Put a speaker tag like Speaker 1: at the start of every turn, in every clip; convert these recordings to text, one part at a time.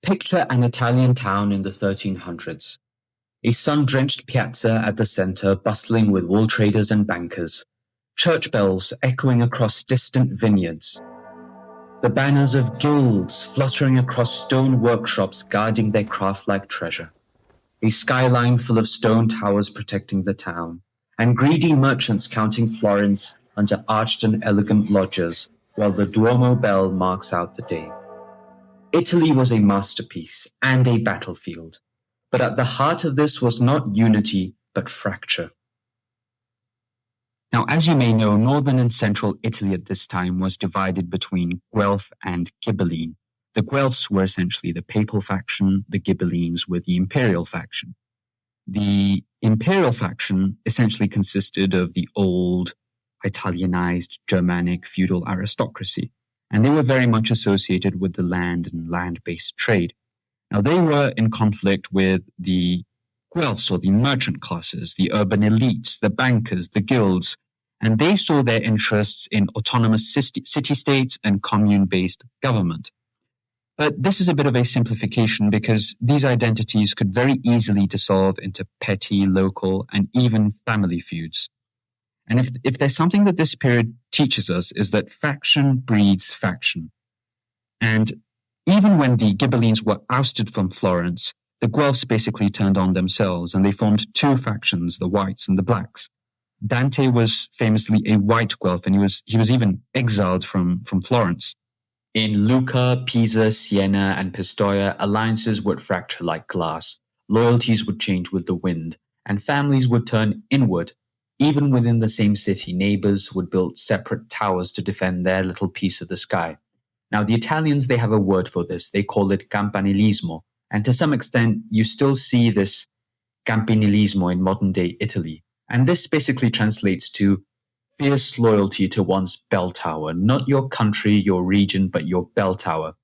Speaker 1: Picture an Italian town in the 1300s. A sun-drenched piazza at the center bustling with wool traders and bankers, church bells echoing across distant vineyards, the banners of guilds fluttering across stone workshops guarding their craft-like treasure, a skyline full of stone towers protecting the town, and greedy merchants counting florins under arched and elegant loggias while the Duomo bell marks out the day. Italy was a masterpiece and a battlefield, but at the heart of this was not unity, but fracture. Now, as you may know, northern and central Italy at this time was divided between Guelph and Ghibelline. The Guelphs were essentially the papal faction, the Ghibellines were the imperial faction. The imperial faction essentially consisted of the old, Italianized, Germanic feudal aristocracy, and they were very much associated with the land and land-based trade. Now, they were in conflict with the Guelphs, or the merchant classes, the urban elites, the bankers, the guilds, and they saw their interests in autonomous city-states and commune-based government. But this is a bit of a simplification because these identities could very easily dissolve into petty, local, and even family feuds. And if there's something that this period teaches us is that faction breeds faction. And even when the Ghibellines were ousted from Florence, the Guelphs basically turned on themselves and they formed two factions, the whites and the blacks. Dante was famously a white Guelph and he was even exiled from Florence. In Lucca, Pisa, Siena, and Pistoia, alliances would fracture like glass, loyalties would change with the wind, and families would turn inward. Even within the same city, neighbors would build separate towers to defend their little piece of the sky. Now, the Italians, they have a word for this. They call it campanilismo. And to some extent, you still see this campanilismo in modern-day Italy. And this basically translates to fierce loyalty to one's bell tower, not your country, your region, but your bell tower.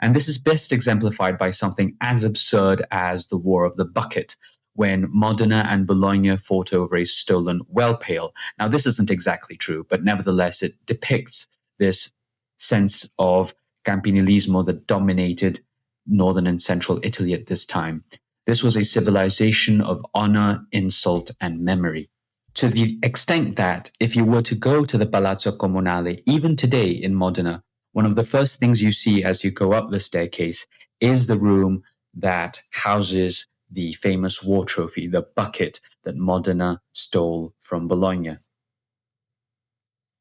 Speaker 1: And this is best exemplified by something as absurd as the War of the Bucket, when Modena and Bologna fought over a stolen well pail. Now, this isn't exactly true, but nevertheless, it depicts this sense of campanilismo that dominated northern and central Italy at this time. This was a civilization of honor, insult, and memory. To the extent that if you were to go to the Palazzo Comunale, even today in Modena, one of the first things you see as you go up the staircase is the room that houses the famous war trophy, the bucket that Modena stole from Bologna.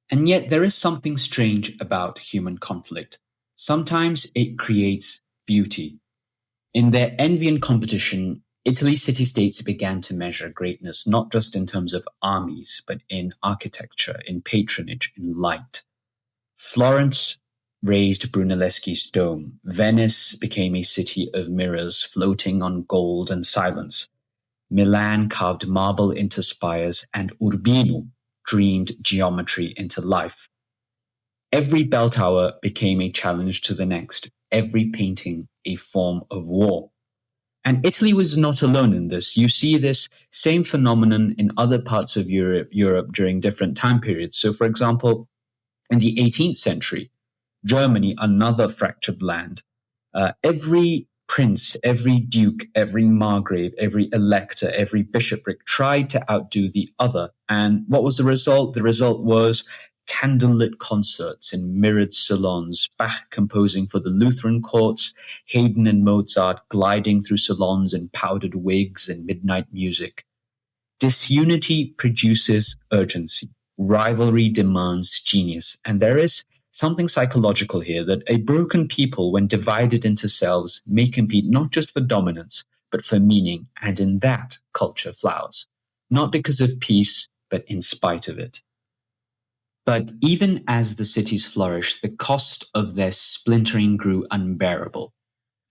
Speaker 1: And yet there is something strange about human conflict. Sometimes it creates beauty. In their envy and competition, Italy's city-states began to measure greatness not just in terms of armies, but in architecture, in patronage, in light. Florence raised Brunelleschi's dome. Venice became a city of mirrors floating on gold and silence. Milan carved marble into spires, and Urbino dreamed geometry into life. Every bell tower became a challenge to the next, every painting a form of war. And Italy was not alone in this. You see this same phenomenon in other parts of Europe during different time periods. So, for example, in the 18th century, Germany, another fractured land, every prince, every duke, every margrave, every elector, every bishopric tried to outdo the other. And what was the result? The result was candlelit concerts in mirrored salons, Bach composing for the Lutheran courts, Haydn and Mozart gliding through salons in powdered wigs and midnight music. Disunity produces urgency. Rivalry demands genius. And there is something psychological here that a broken people, when divided into selves, may compete not just for dominance, but for meaning. And in that, culture flowers. Not because of peace, but in spite of it. But even as the cities flourished, the cost of their splintering grew unbearable.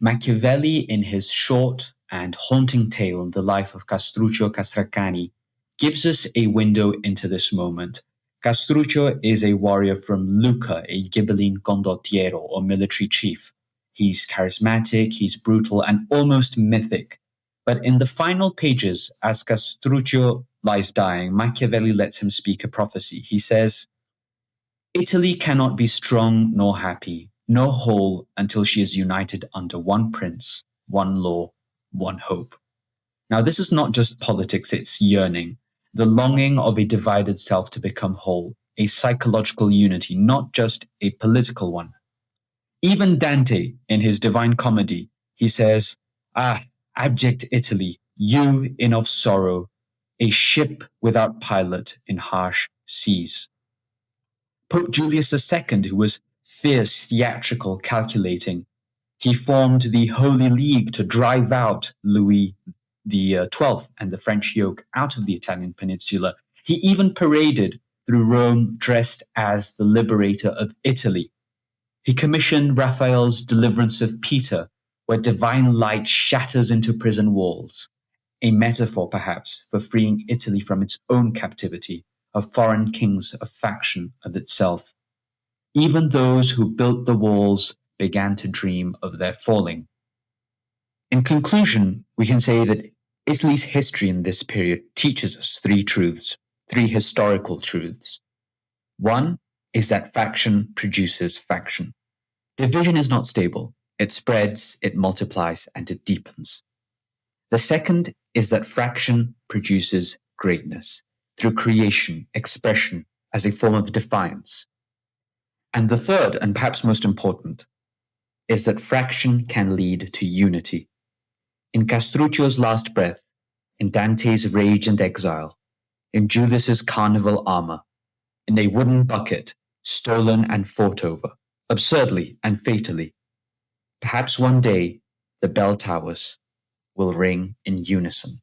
Speaker 1: Machiavelli, in his short and haunting tale, The Life of Castruccio Castracani, gives us a window into this moment. Castruccio is a warrior from Lucca, a Ghibelline condottiero or military chief. He's charismatic, he's brutal, and almost mythic. But in the final pages, as Castruccio lies dying, Machiavelli lets him speak a prophecy. He says, "Italy cannot be strong nor happy. no whole until she is united under one prince, one law, one hope. Now, this is not just politics, it's yearning, the longing of a divided self to become whole, a psychological unity, not just a political one. Even Dante, in his Divine Comedy, he says, "Ah, abject Italy, you in of sorrow, a ship without pilot in harsh seas." Pope Julius II, who was fierce, theatrical, calculating, he formed the Holy League to drive out Louis the 12th and the French yoke out of the Italian peninsula. He even paraded through Rome dressed as the liberator of Italy. He commissioned Raphael's Deliverance of Peter, where divine light shatters into prison walls, a metaphor perhaps for freeing Italy from its own captivity of foreign kings of faction of itself. Even those who built the walls began to dream of their falling. In conclusion, we can say that Italy's history in this period teaches us three truths, three historical truths. One is that faction produces faction. Division is not stable. It spreads, it multiplies, and it deepens. The second is that fraction produces greatness through creation, expression, as a form of defiance. And the third, and perhaps most important, is that fraction can lead to unity. In Castruccio's Last Breath, in Dante's Rage and Exile, in Julius's Carnival Armor, in a wooden bucket, stolen and fought over, absurdly and fatally, perhaps one day the bell towers will ring in unison.